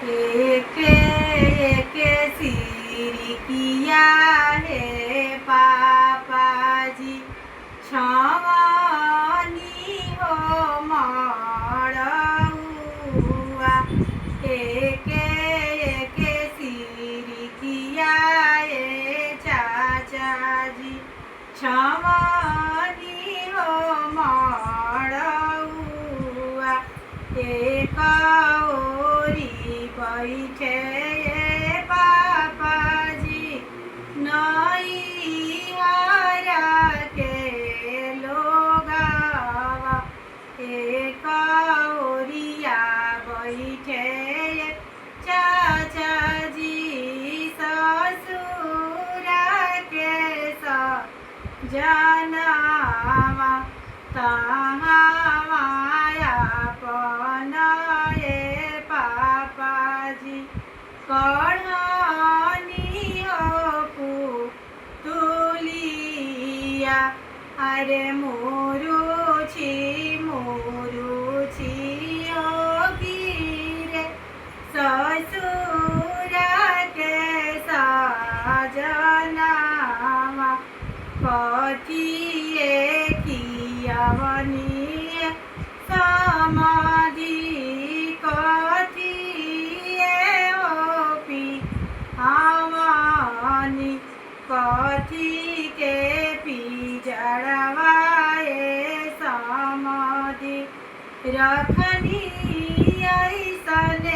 एक एक सिरी किया है पापा जी छवनी हो मड़ुआ एक एक सिरी किया है चाचा जी छवनी हो मड़ुआ एक ओरी बैठे पापा जी नैहरा के लोगवा एक ओरिया बैठे चाचा जी ससुरा के सजनावा तहाँ अपन पापा जी कढ़नी हो पुतुलिया अरे मुरुछि ओ गिरे ससुरा के सजनावा कथिए कियवनी समाधि कथिए ओपी हवानी कथी के पिजड़वाए समाधि रखनी ऐसन